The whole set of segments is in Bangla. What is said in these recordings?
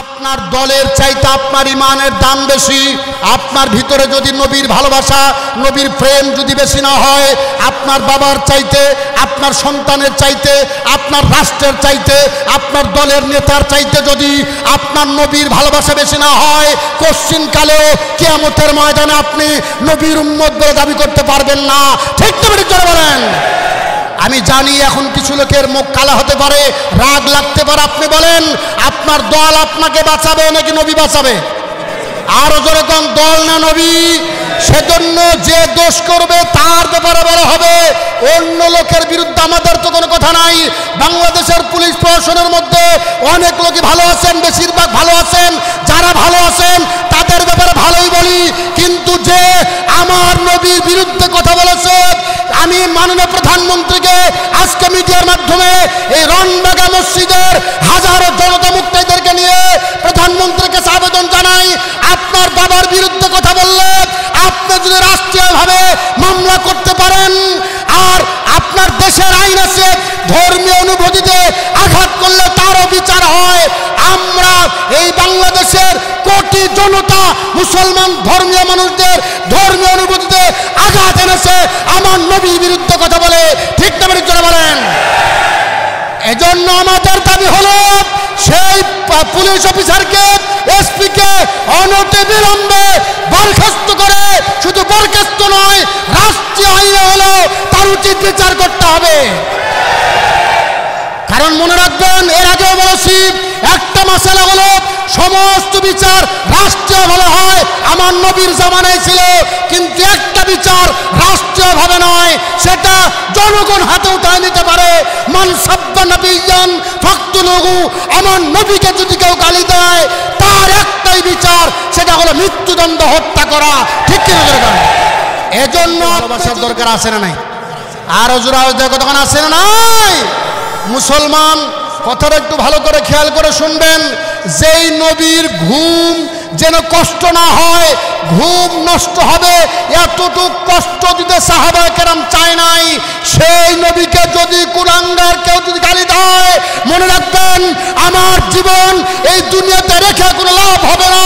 আপনার দলের চাইতে আপনার ইমানের দাম বেশি, আপনার ভিতরে যদি নবীর ভালোবাসা নবীর প্রেম যদি বেশি না হয়, আপনার বাবার চাইতে, আপনার সন্তানের চাইতে, আপনার রাষ্ট্রের চাইতে, আপনার দলের নেতার চাইতে যদি আপনার নবীর ভালোবাসা বেশি না হয়, কোশ্চিনকালেও কিয়ামতের ময়দানে আপনি নবীর উম্মত বলে দাবি করতে পারবেন না। ঠিক তো ঠিক করে বলেন। আমি জানি এখন কিছু লোকের মুখ কালা হতে পারে, রাগ লাগতে পারে, আপনি বলেন আপনার দল আপনাকে বাঁচাবে নাকি নবী বাঁচাবে? আরো যেরকম দল না নবী, সেজন্য যে দোষ করবে তার ব্যাপারে বলা হবে, অন্য লোকের বিরুদ্ধে আমাদের তো কোনো কথা নাই। বাংলাদেশের পুলিশ প্রশাসনের মধ্যে অনেক লোকই ভালো আছেন, বেশিরভাগ ভালো আছেন, যারা ভালো আছেন তাদের ব্যাপারে ভালোই বলি, কিন্তু যে আমার নবীর বিরুদ্ধে কথা বলেছে, আমি মাননীয় প্রধানমন্ত্রীকে আজকে মিডিয়ার মাধ্যমে এই রনবাগা মসজিদের হাজারো জনতা মুক্তিদেরকে নিয়ে প্রধানমন্ত্রীকে আবেদন জানাই, আপনার বাবার বিরুদ্ধে কথা বললে আপনি যদি রাষ্ট্রীয়ভাবে মামলা করতে পারেন, আর আপনার দেশের আইন আছে ধর্মীয় অনুভূতিতে আঘাত করলে তারও বিচার হয়। আমরা এই বাংলাদেশের কোটি জনতা মুসলমান ধর্মীয় মানুষদের ধর্মীয় অনুভূতিতে আঘাত এনেছে আমার নবীর বিরুদ্ধে কথা বলে। ঠিক না ঠিক করে বলেন। এজন্য আমাদের দাবি হলো সেই পুলিশ অফিসারকে, এসপিকে অনতিবিলম্বে বরখাস্ত করে, শুধু বরখাস্ত নয়, রাষ্ট্রীয় আইনে হলো তার উচিত বিচার করতে হবে। কারণ মনে রাখবেন, এর আগেও বলেছি, একটা মশলা হলো সমস্ত বিচার রাষ্ট্রীয়ভাবে হয়, আমার নবীর জামানায় ছিল, কিন্তু একটা বিচার রাষ্ট্রীয়ভাবে নয়, সেটা জনগণ হাতে উঠায় নিতে পারে। মান সাব্বা নবিয়ান ফাকতুলুহু, আমার নবীকে যদি কেউ গালি দেয় তার একটাই বিচার, সেটা হলো মৃত্যুদণ্ড, হত্যা করা। ঠিক কি না? এজন্য ভালোবাসার দরকার আছে না নাই? আর হুজুর কতক্ষণ আছে না নাই? মুসলমান কথাটা একটু ভালো করে খেয়াল করে শুনবেন, যেই নবীর ঘুম যেন কষ্ট না হয়, ঘুম নষ্ট হবে এতটুক কষ্ট দিতে সাহাবায়ে কেরাম চায় নাই, সেই নবীকে যদি কুলাঙ্গার কেউ যদি গালি দেয়, মনে রাখবেন আমার জীবন এই দুনিয়াতে রেখে কোনো লাভ হবে না।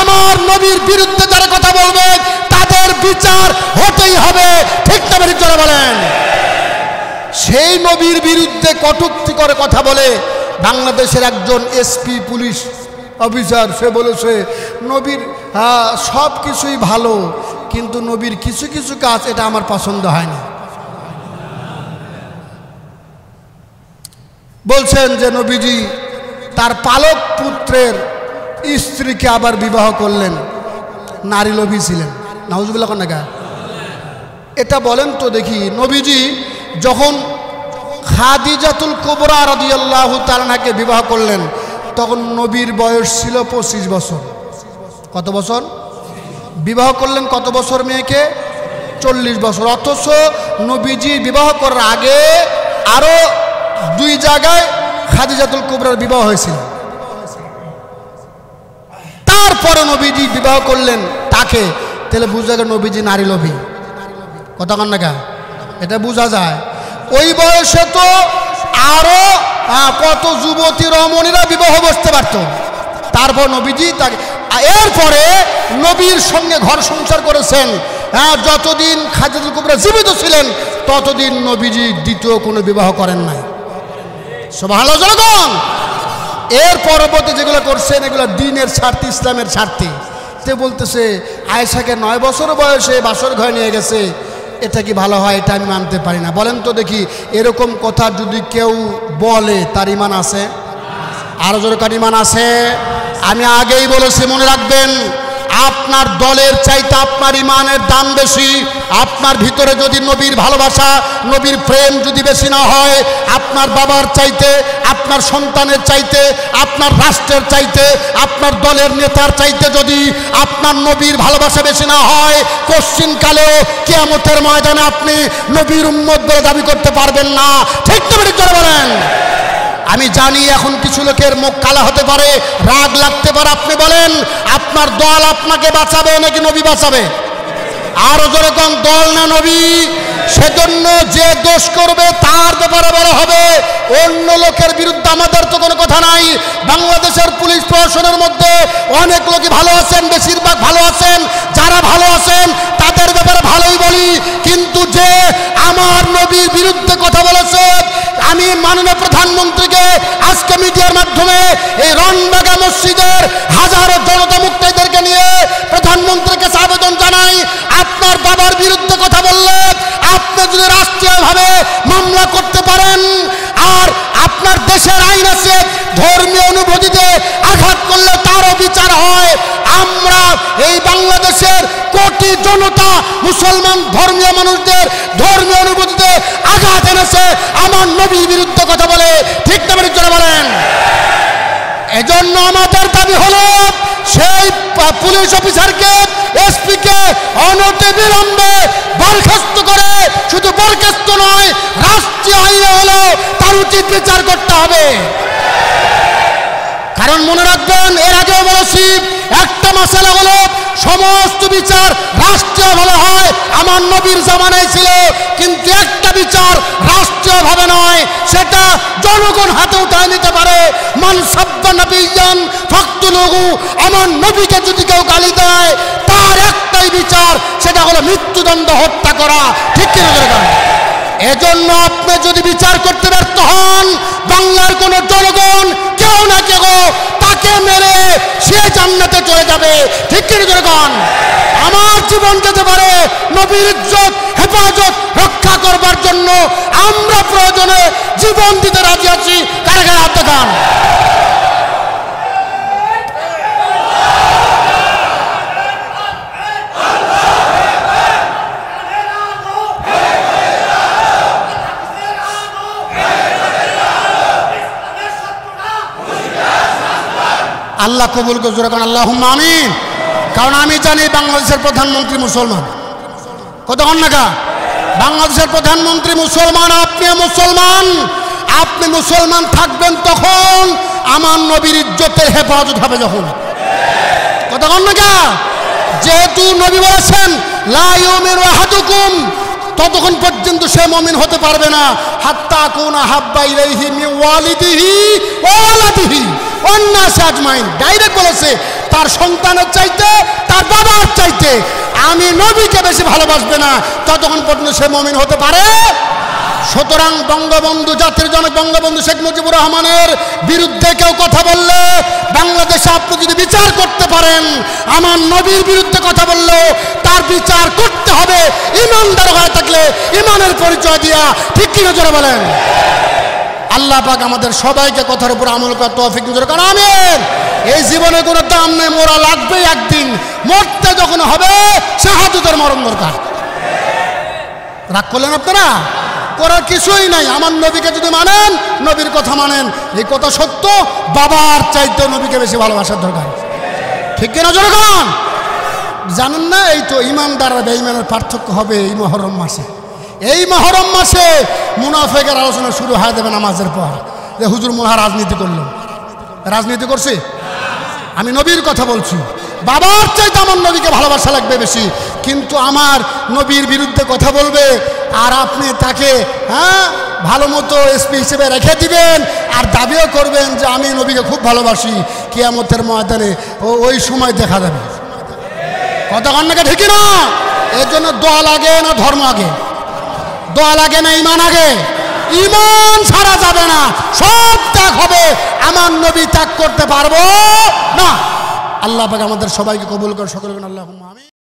আমার নবীর বিরুদ্ধে যারা কথা বলবে তাদের বিচার হতেই হবে। ঠিক না ঠিক করে বলেন। সেই নবীর বিরুদ্ধে কটূক্তি করে কথা বলে বাংলাদেশের একজন এসপি পুলিশ অফিসার, সে বলেছে নবীর সব কিছুই ভালো, কিন্তু নবীর কিছু কিছু কাজ এটা আমার পছন্দ হয়নি। বলছেন যে নবীজি তার পালক পুত্রের স্ত্রীকে আবার বিবাহ করলেন, নারী লোভী ছিলেন। নাউজুবিল্লাহ কন্যা, এটা বলেন তো দেখি, নবীজি যখন খাদিজাতুল কুবরা রাদিয়াল্লাহু তাআলাকে বিবাহ করলেন তখন নবীর বয়স ছিল 25 বছর। কত বছর? বিবাহ করলেন কত বছর মেয়েকে? 40 বছর। অথচ নবীজি বিবাহ করার আগে আরো 2 জায়গায় খাদিজাতুল কুবরার বিবাহ হয়েছিল, তারপরে নবীজি বিবাহ করলেন তাকে, তাহলে বুঝা গেল নবীজি নারী লোভী। কতক্ষণ না এটা বোঝা যায়। ওই বয়সে তো আরো কত যুবতী রমণীরা বিবাহ বসতে পারত, তারপর নবীজি তাকে, এরপরে নবীর সঙ্গে ঘর সংসার করেছেন। যতদিন খাদিজাতুল কুবরা জীবিত ছিলেন ততদিন নবীজি দ্বিতীয় কোনো বিবাহ করেন নাই। সুবহানাল্লাহ জনগণ। এর পরবর্তী যেগুলো করছেন এগুলো দ্বীনের স্বার্থে, ইসলামের স্বার্থে। সে বলতেছে আয়েশাকে 9 বছর বয়সে বাসর ঘরে নিয়ে গেছে, এটা কি ভালো হয়? এটা আমি মানতে পারি না। বলেন তো দেখি, এরকম কথা যদি কেউ বলে তার ইমান আছে? আরো জোরে কার ইমান আছে? আমি আগেই বলেছি, মনে রাখবেন, আপনার দলের চাইতে আপনার ইমানের দাম বেশি, আপনার ভিতরে যদি নবীর ভালোবাসা নবীর প্রেম যদি বেশি না হয়, আপনার বাবার চাইতে, আপনার সন্তানের চাইতে, আপনার রাষ্ট্রের চাইতে, আপনার দলের নেতার চাইতে যদি আপনার নবীর ভালোবাসা বেশি না হয়, কোশ্চিনকালেও কিয়ামতের ময়দানে আপনি নবীর উম্মত বলে দাবি করতে পারবেন না। ঠিক তো ঠিক করে বলেন। আমি জানি এখন কিছু লোকের মুখ কালা হতে পারে, রাগ লাগতে পারে, আপনি বলেন আপনার দল আপনাকে বাঁচাবে নাকি নবী বাঁচাবে? আরো যেরকম দল না নবী, সেজন্য যে দোষ করবে তার ব্যাপারে বলা হবে, অন্য লোকের বিরুদ্ধে আমাদের তো কোনো কথা নাই। বাংলাদেশের পুলিশ প্রশাসনের মধ্যে অনেক লোকই ভালো আছেন, বেশিরভাগ ভালো আছেন। যারা ভালো আছেন তাদের ব্যাপারে ভালোই বলি, কিন্তু যে আমার নবীর বিরুদ্ধে কথা বলেছে, আমি মাননীয় প্রধানমন্ত্রীকে আজকে মিডিয়ার মাধ্যমে এই রণবাগা মসজিদের হাজারো জনতা মুক্তিদেরকে নিয়ে প্রধানমন্ত্রীকে আবেদন জানাই, আপনার বাবার বিরুদ্ধে কথা বললে আপনি যদি রাষ্ট্রীয়ভাবে মামলা করতে পারেন, আর আপনার দেশের আইন আছে ধর্মীয় অনুভূতিতে আঘাত করলে তারও বিচার হয়। আমরা এই বাংলাদেশের কোটি জনতা মুসলমান ধর্মীয় মানুষদের ধর্মীয় অনুভূতিতে আঘাত এনেছে আমার নবীর বিরুদ্ধে কথা বলে, ঠিক না বেঠিক জোরে বলেন? এজন্য আমাদের দাবি হলো সেই পুলিশ অফিসারকে, এসপিকে অনতি বিলম্বে বরখাস্ত করে, শুধু বরখাস্ত নয়, রাষ্ট্রীয় আইনে হলো তার উচিত বিচার করতে হবে। কারণ মনে রাখবেন, এর আগেও বলেছি, একটা মশলা হলো সমস্ত বিচার রাষ্ট্রীয়ভাবে হয়, আমার নবীর জামানায় ছিল, কিন্তু একটা বিচার রাষ্ট্রীয়ভাবে নয়, সেটা জনগণ হাতে উঠায় নিতে পারে। মান সাব্বা নবিয়ান ফাকতুলুহু, আমার নবীকে যদি কেউ গালি দেয় তার একটাই বিচার, সেটা হলো মৃত্যুদণ্ড, হত্যা করা, ঠিক কিনা জনগণ? এজন্য আপনি যদি বিচার করতে ব্যর্থ হন, বাংলার কোন জনগণ কেউ না কেউ তাকে মেরে সে জান্নাতে চলে যাবে, ঠিক কিনা জনগণ? আমার জীবন যেতে পারে নবীর ইজ্জত হেফাজত রক্ষা করবার জন্য, আমরা প্রয়োজনে জীবন দিতে রাজি আছি। কারা কারা হাত দেখান? আল্লাহ কবুল করে জোরে কোন আল্লাহুম্মা আমিন। কারণ আমি জানি বাংলাদেশের প্রধানমন্ত্রী মুসলমান, কতক্ষণ নাকা বাংলাদেশের প্রধানমন্ত্রী মুসলমান, আপনি মুসলমান, আপনি মুসলমান থাকবেন তখন আমার নবীর ইজ্জতের হেফাজত হবে যখন, কতক্ষণ নাকা? যেহেতু নবী বলেছেন লা ইউমিনু আহাদুকুম, ততক্ষণ পর্যন্ত সে মুমিন হতে পারবে না হাত্তা কুনা হাব্বা ইলাইহি মিন ওয়ালিদিহি ওয়া ওয়ালাদিহি ওয়ান নাস আজমাইন। ডাইরেক্ট বলেছে তার সন্তানের চাইতে, তার বাবার চাইতে আমি নবীকে বেশি ভালোবাসবে না, ততক্ষণ পর্যন্ত সে মুমিন হতে পারে। সুতরাং বঙ্গবন্ধু, জাতির জনক বঙ্গবন্ধু শেখ মুজিবুর রহমানের বিরুদ্ধে কেউ কথা বললে বাংলাদেশে আপনি যদি বিচার করতে পারেন, আমার নবীর বিরুদ্ধে কথা বললেও তার বিচার করতে হবে ইমানদার হয়ে থাকলে, ইমানের পরিচয় দিয়া, ঠিক কি নজরে বলেন? আল্লাহ পাক আমাদের সবাইকে কথার উপর আমল করার তৌফিক নজরে করেন, আমিন। এই জীবনে কোনো দাম নেই, মোরা লাগবেই একদিন, মরতে যখন হবে শাহাদাতের মরণ দরকার। রাগ করলেন আপনারা? করার কিছুই নাই। আমার নবীকে যদি মানেন, নবীর কথা মানেন, এই কথা সত্য, বাবার চাইতে নবীকে বেশি ভালোবাসার দরকার, ঠিক কিনা জনগণ? জানেন না, এই তো ইমানদার আর বেঈমানের পার্থক্য হবে এই মুহররম মাসে। এই মুহররম মাসে মুনাফিকের আলোচনা শুরু হয়ে যাবে নামাজের পর, যে হুজুর মনে হয় রাজনীতি করলো। রাজনীতি করছি? আমি নবীর কথা বলছি। বাবার চাইতে আমার নবীকে ভালোবাসা লাগবে বেশি, কিন্তু আমার নবীর বিরুদ্ধে কথা বলবে আর আপনি তাকে ভালো মতো এসপি হিসেবে রেখে দিবেন আর দাবিও করবেন যে আমি নবীকে খুব ভালোবাসি, কিয়ামতের ময়দানে ওই সময় দেখা যাবে। কথা কান্নাকে ঠিক না? এর জন্য দোয়া লাগে না ধর্ম আগে? দোয়া লাগে না ইমান আগে? ইমান ছাড়া যাবে না, সব ত্যাগ হবে, আমার নবী ত্যাগ করতে পারবো না। আল্লাহ পাক আমাদের সবাইকে কবুল করে সকলকে আল্লাহুম্মা আমিন।